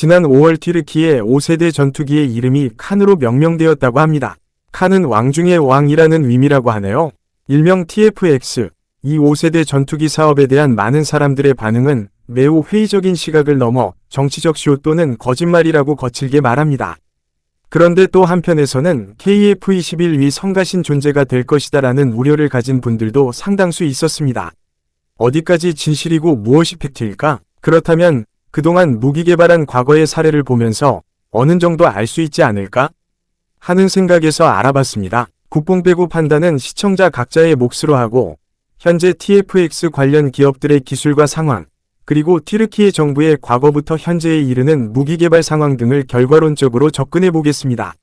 지난 5월 튀르키예 5세대 전투기의 이름이 칸으로 명명되었다고 합니다. 칸은 왕 중의 왕이라는 의미라고 하네요. 일명 TFX. 이 5세대 전투기 사업에 대한 많은 사람들의 반응은 매우 회의적인 시각을 넘어 정치적 쇼 또는 거짓말이라고 거칠게 말합니다. 그런데 또 한편에서는 KF-21위 성가신 존재가 될 것이다라는 우려를 가진 분들도 상당수 있었습니다. 어디까지 진실이고 무엇이 팩트일까? 그렇다면 그동안 무기 개발한 과거의 사례를 보면서 어느 정도 알 수 있지 않을까? 하는 생각에서 알아봤습니다. 국뽕 빼고 판단은 시청자 각자의 몫으로 하고 현재 TFX 관련 기업들의 기술과 상황, 그리고 튀르키예 정부의 과거부터 현재에 이르는 무기 개발 상황 등을 결과론적으로 접근해 보겠습니다.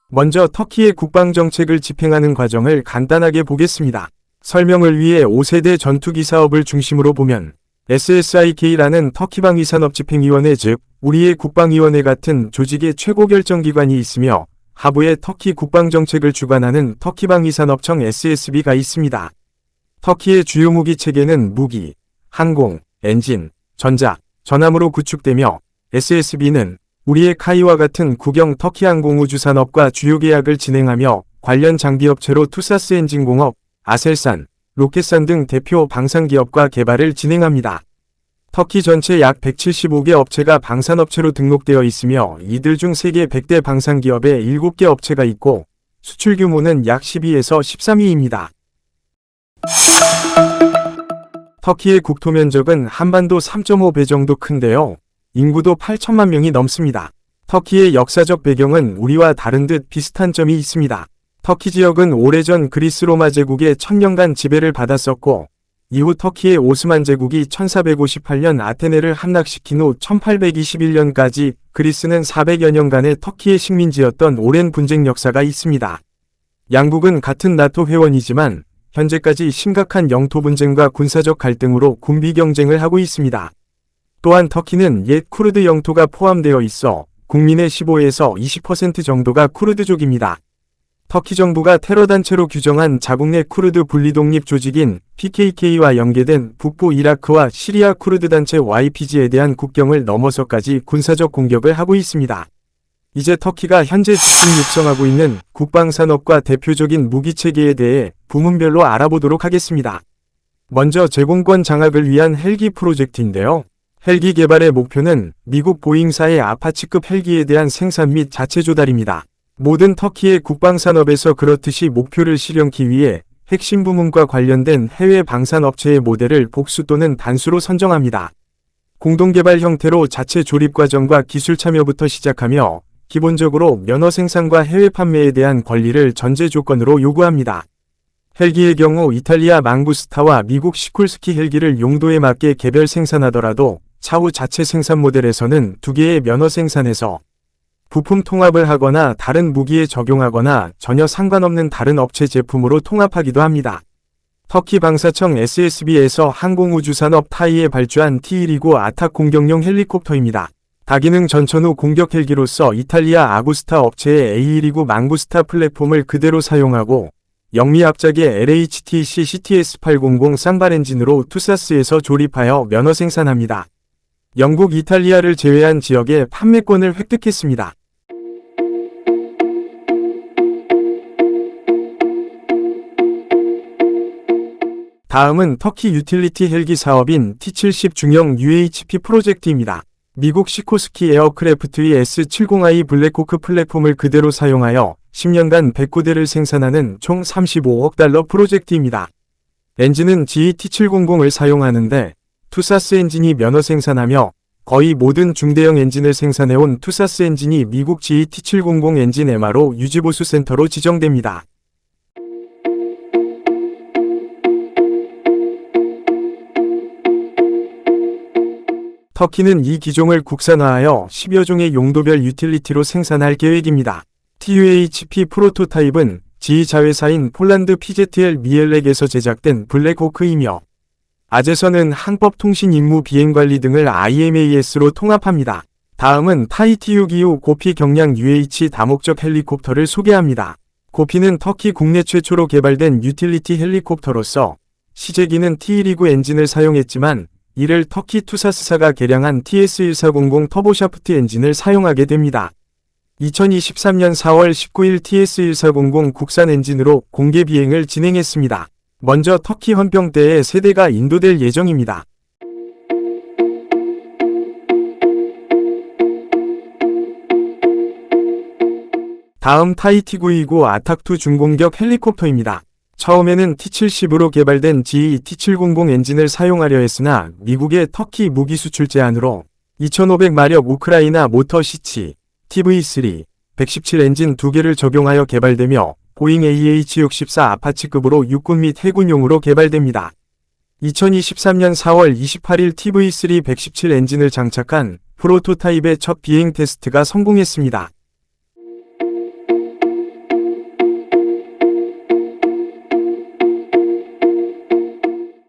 먼저 터키의 국방정책을 집행하는 과정을 간단하게 보겠습니다. 설명을 위해 5세대 전투기 사업을 중심으로 보면 SSIK라는 터키방위산업집행위원회 즉 우리의 국방위원회 같은 조직의 최고 결정기관이 있으며 하부에 터키 국방정책을 주관하는 터키방위산업청 SSB가 있습니다. 터키의 주요 무기 체계는 무기, 항공, 엔진, 전자, 전함으로 구축되며 SSB는 우리의 카이와 같은 국영 터키 항공우주산업과 주요 계약을 진행하며 관련 장비업체로 투사스 엔진공업, 아셀산, 로켓산 등 대표 방산기업과 개발을 진행합니다. 터키 전체 약 175개 업체가 방산업체로 등록되어 있으며 이들 중 세계 100대 방산기업에 7개 업체가 있고 수출 규모는 약 12에서 13위입니다. 터키의 국토 면적은 한반도 3.5배 정도 큰데요. 인구도 8천만 명이 넘습니다. 터키의 역사적 배경은 우리와 다른 듯 비슷한 점이 있습니다. 터키 지역은 오래전 그리스 로마 제국의 1000년간 지배를 받았었고 이후 터키의 오스만 제국이 1458년 아테네를 함락시킨 후 1821년까지 그리스는 400여 년간의 터키의 식민지였던 오랜 분쟁 역사가 있습니다. 양국은 같은 나토 회원이지만 현재까지 심각한 영토 분쟁과 군사적 갈등으로 군비 경쟁을 하고 있습니다. 또한 터키는 옛 쿠르드 영토가 포함되어 있어 국민의 15에서 20% 정도가 쿠르드족입니다. 터키 정부가 테러단체로 규정한 자국 내 쿠르드 분리독립 조직인 PKK와 연계된 북부 이라크와 시리아 쿠르드 단체 YPG에 대한 국경을 넘어서까지 군사적 공격을 하고 있습니다. 이제 터키가 현재 지금 육성하고 있는 국방산업과 대표적인 무기체계에 대해 부문별로 알아보도록 하겠습니다. 먼저 제공권 장악을 위한 헬기 프로젝트인데요. 헬기 개발의 목표는 미국 보잉사의 아파치급 헬기에 대한 생산 및 자체 조달입니다. 모든 터키의 국방산업에서 그렇듯이 목표를 실현하기 위해 핵심 부문과 관련된 해외 방산업체의 모델을 복수 또는 단수로 선정합니다. 공동개발 형태로 자체 조립 과정과 기술 참여부터 시작하며 기본적으로 면허 생산과 해외 판매에 대한 권리를 전제 조건으로 요구합니다. 헬기의 경우 이탈리아 망구스타와 미국 시콜스키 헬기를 용도에 맞게 개별 생산하더라도 차후 자체 생산 모델에서는 2개의 면허 생산에서 부품 통합을 하거나 다른 무기에 적용하거나 전혀 상관없는 다른 업체 제품으로 통합하기도 합니다. 터키 방사청 SSB에서 항공우주산업 타이에 발주한 T129 아탁 공격용 헬리콥터입니다. 다기능 전천후 공격 헬기로서 이탈리아 아구스타 업체의 A129 망구스타 플랫폼을 그대로 사용하고 영미 합작의 LHTC CTS800 쌍발 엔진으로 투사스에서 조립하여 면허 생산합니다. 영국, 이탈리아를 제외한 지역에 판매권을 획득했습니다. 다음은 터키 유틸리티 헬기 사업인 T-70 중형 UHP 프로젝트입니다. 미국 시코스키 에어크래프트의 S-70I 블랙호크 플랫폼을 그대로 사용하여 10년간 109대를 생산하는 총 35억 달러 프로젝트입니다. 엔진은 GE-T700을 사용하는데 투사스 엔진이 면허 생산하며 거의 모든 중대형 엔진을 생산해온 투사스 엔진이 미국 GE-T700 엔진 MRO 유지보수 센터로 지정됩니다. 터키는 이 기종을 국산화하여 10여 종의 용도별 유틸리티로 생산할 계획입니다. TUHP 프로토타입은 GE 자회사인 폴란드 PZL 미엘렉에서 제작된 블랙호크이며 아재선은 항법통신 임무 비행관리 등을 IMAS로 통합합니다. 다음은 타이TU-기우 고피 경량 UH 다목적 헬리콥터를 소개합니다. 고피는 터키 국내 최초로 개발된 유틸리티 헬리콥터로서 시제기는 T129 엔진을 사용했지만 이를 터키 투사스사가 개량한 TS1400 터보샤프트 엔진을 사용하게 됩니다. 2023년 4월 19일 TS1400 국산 엔진으로 공개 비행을 진행했습니다. 먼저 터키 헌병대에 세대가 인도될 예정입니다. 다음 타이 T929 아탁2 중공격 헬리콥터입니다. 처음에는 T-70으로 개발된 GE T-700 엔진을 사용하려 했으나 미국의 터키 무기 수출 제한으로 2500마력 우크라이나 모터 C치 TV3 117 엔진 2개를 적용하여 개발되며 보잉 AH-64 아파치급으로 육군 및 해군용으로 개발됩니다. 2023년 4월 28일 TV3 117 엔진을 장착한 프로토타입의 첫 비행 테스트가 성공했습니다.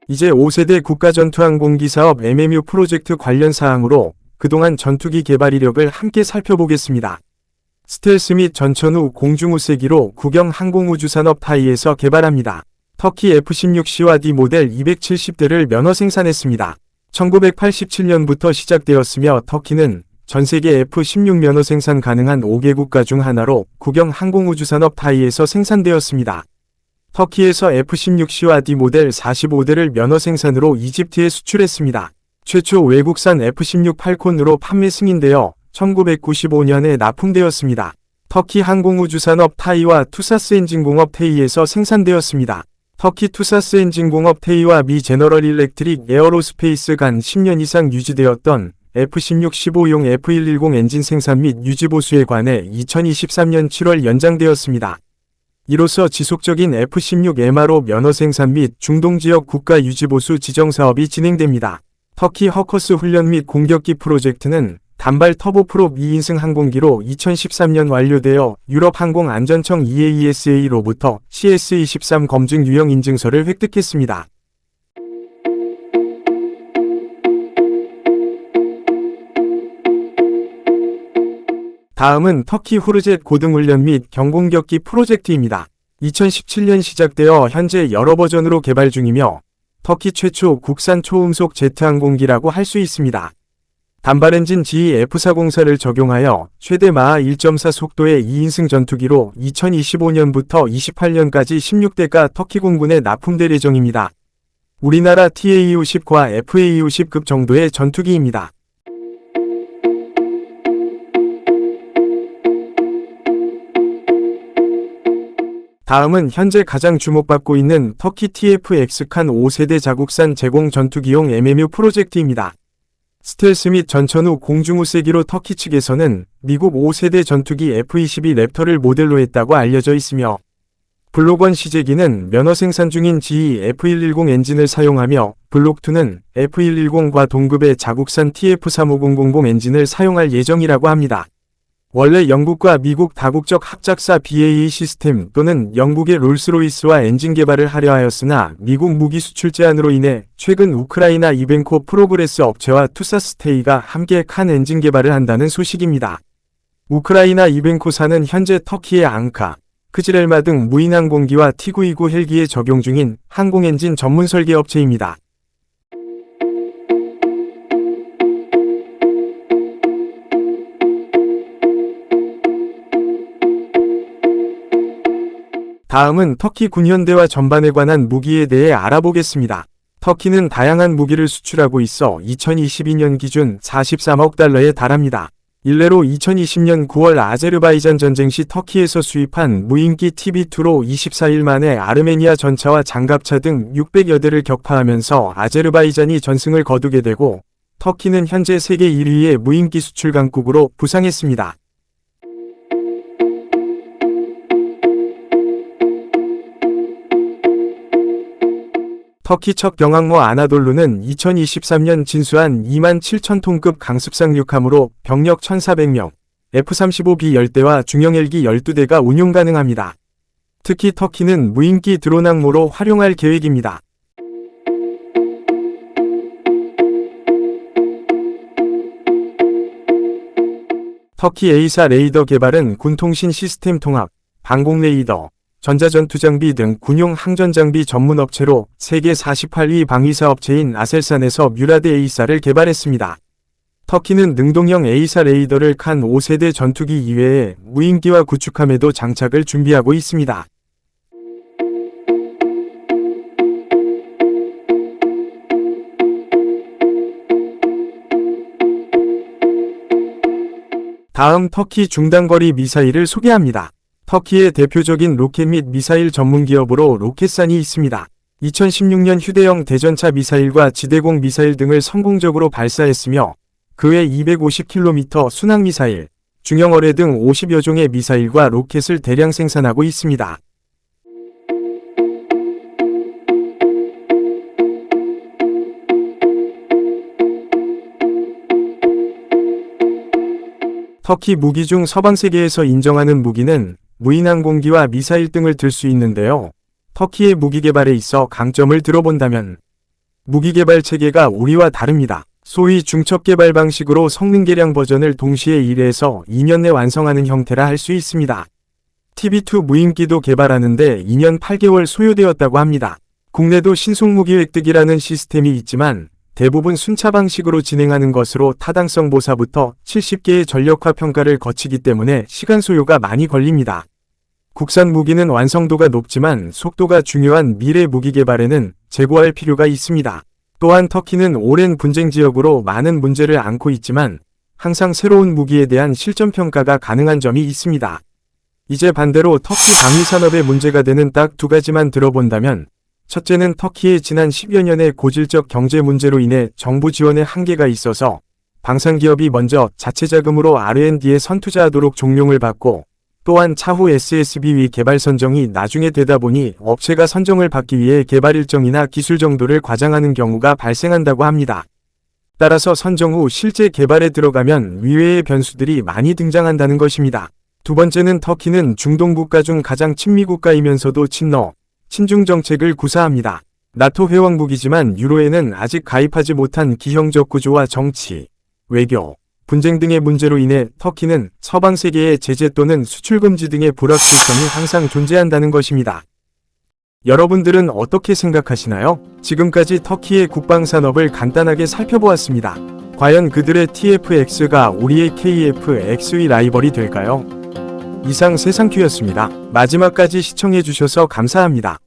이제 5세대 국가전투항공기 사업 MMU 프로젝트 관련 사항으로 그동안 전투기 개발 이력을 함께 살펴보겠습니다. 스텔스 및 전천후 공중우세기로 국영 항공우주산업 타이에서 개발합니다. 터키 F-16C와 D 모델 270대를 면허 생산했습니다. 1987년부터 시작되었으며 터키는 전세계 F-16 면허 생산 가능한 5개 국가 중 하나로 국영 항공우주산업 타이에서 생산되었습니다. 터키에서 F-16C와 D 모델 45대를 면허 생산으로 이집트에 수출했습니다. 최초 외국산 F-16 팔콘으로 판매 승인되어 1995년에 납품되었습니다. 터키 항공우주산업 타이와 투사스 엔진공업 테이에서 생산되었습니다. 터키 투사스 엔진공업 테이와 미 제너럴 일렉트릭 에어로스페이스 간 10년 이상 유지되었던 F-16 15용 F-110 엔진 생산 및 유지 보수에 관해 2023년 7월 연장되었습니다. 이로써 지속적인 F-16 MRO 면허 생산 및 중동지역 국가 유지보수 지정사업이 진행됩니다. 터키 허커스 훈련 및 공격기 프로젝트는 단발 터보프롭 2인승 항공기로 2013년 완료되어 유럽항공안전청 EASA로부터 CS-23 검증 유형 인증서를 획득했습니다. 다음은 터키 후르젯 고등훈련 및 경공격기 프로젝트입니다. 2017년 시작되어 현재 여러 버전으로 개발 중이며 터키 최초 국산 초음속 제트 항공기라고 할 수 있습니다. 단발 엔진 GE F404를 적용하여 최대 마하 1.4 속도의 2인승 전투기로 2025년부터 28년까지 16대가 터키 공군에 납품될 예정입니다. 우리나라 TA-50과 FA-50급 정도의 전투기입니다. 다음은 현재 가장 주목받고 있는 터키 TF-X칸 5세대 자국산 제공 전투기용 MMU 프로젝트입니다. 스텔스 및 전천후 공중우세기로 터키 측에서는 미국 5세대 전투기 F-22 랩터를 모델로 했다고 알려져 있으며 블록1 시제기는 면허 생산 중인 GE F-110 엔진을 사용하며 블록2는 F-110과 동급의 자국산 TF-35000 엔진을 사용할 예정이라고 합니다. 원래 영국과 미국 다국적 합작사 BAE 시스템 또는 영국의 롤스로이스와 엔진 개발을 하려 하였으나 미국 무기 수출 제한으로 인해 최근 우크라이나 이벤코 프로그레스 업체와 투사스테이가 함께 칸 엔진 개발을 한다는 소식입니다. 우크라이나 이벤코사는 현재 터키의 앙카, 크지렐마 등 무인 항공기와 T929 헬기에 적용 중인 항공엔진 전문 설계 업체입니다. 다음은 터키 군현대와 전반에 관한 무기에 대해 알아보겠습니다. 터키는 다양한 무기를 수출하고 있어 2022년 기준 43억 달러에 달합니다. 일례로 2020년 9월 아제르바이잔 전쟁 시 터키에서 수입한 무인기 TB2로 24일 만에 아르메니아 전차와 장갑차 등 600여 대를 격파하면서 아제르바이잔이 전승을 거두게 되고 터키는 현재 세계 1위의 무인기 수출 강국으로 부상했습니다. 터키 첫 경항모 아나돌루는 2023년 진수한 27,000톤급 강습상륙함으로 병력 1,400명, F-35B 10대와 중형 헬기 12대가 운용 가능합니다. 특히 터키는 무인기 드론 항모로 활용할 계획입니다. 터키 A사 레이더 개발은 군통신 시스템 통합, 방공 레이더, 전자전투장비 등 군용 항전장비 전문 업체로 세계 48위 방위사 업체인 아셀산에서 뮤라드 A사를 개발했습니다. 터키는 능동형 A사 레이더를 칸 5세대 전투기 이외에 무인기와 구축함에도 장착을 준비하고 있습니다. 다음 터키 중단거리 미사일을 소개합니다. 터키의 대표적인 로켓 및 미사일 전문 기업으로 로켓산이 있습니다. 2016년 휴대용 대전차 미사일과 지대공 미사일 등을 성공적으로 발사했으며 그 외 250km 순항미사일, 중형어뢰 등 50여 종의 미사일과 로켓을 대량 생산하고 있습니다. 터키 무기 중 서방 세계에서 인정하는 무기는 무인항공기와 미사일 등을 들 수 있는데요. 터키의 무기 개발에 있어 강점을 들어본다면 무기 개발 체계가 우리와 다릅니다. 소위 중첩 개발 방식으로 성능 개량 버전을 동시에 1에서 2년 내 완성하는 형태라 할 수 있습니다. TB2 무인기도 개발하는데 2년 8개월 소요되었다고 합니다. 국내도 신속무기 획득이라는 시스템이 있지만 대부분 순차 방식으로 진행하는 것으로 타당성 보사부터 70개의 전력화 평가를 거치기 때문에 시간 소요가 많이 걸립니다. 국산 무기는 완성도가 높지만 속도가 중요한 미래 무기 개발에는 재고할 필요가 있습니다. 또한 터키는 오랜 분쟁 지역으로 많은 문제를 안고 있지만 항상 새로운 무기에 대한 실전 평가가 가능한 점이 있습니다. 이제 반대로 터키 방위 산업의 문제가 되는 딱 두 가지만 들어본다면 첫째는 터키의 지난 10여 년의 고질적 경제 문제로 인해 정부 지원에 한계가 있어서 방산기업이 먼저 자체 자금으로 R&D에 선투자하도록 종용을 받고 또한 차후 SSB위 개발 선정이 나중에 되다 보니 업체가 선정을 받기 위해 개발 일정이나 기술 정도를 과장하는 경우가 발생한다고 합니다. 따라서 선정 후 실제 개발에 들어가면 위외의 변수들이 많이 등장한다는 것입니다. 두 번째는 터키는 중동 국가 중 가장 친미 국가이면서도 친중 정책을 구사합니다. 나토 회원국이지만 유로에는 아직 가입하지 못한 기형적 구조와 정치, 외교, 분쟁 등의 문제로 인해 터키는 서방 세계의 제재 또는 수출 금지 등의 불확실성이 항상 존재한다는 것입니다. 여러분들은 어떻게 생각하시나요? 지금까지 터키의 국방 산업을 간단하게 살펴보았습니다. 과연 그들의 TFX가 우리의 KFX의 라이벌이 될까요? 이상 세상큐였습니다. 마지막까지 시청해주셔서 감사합니다.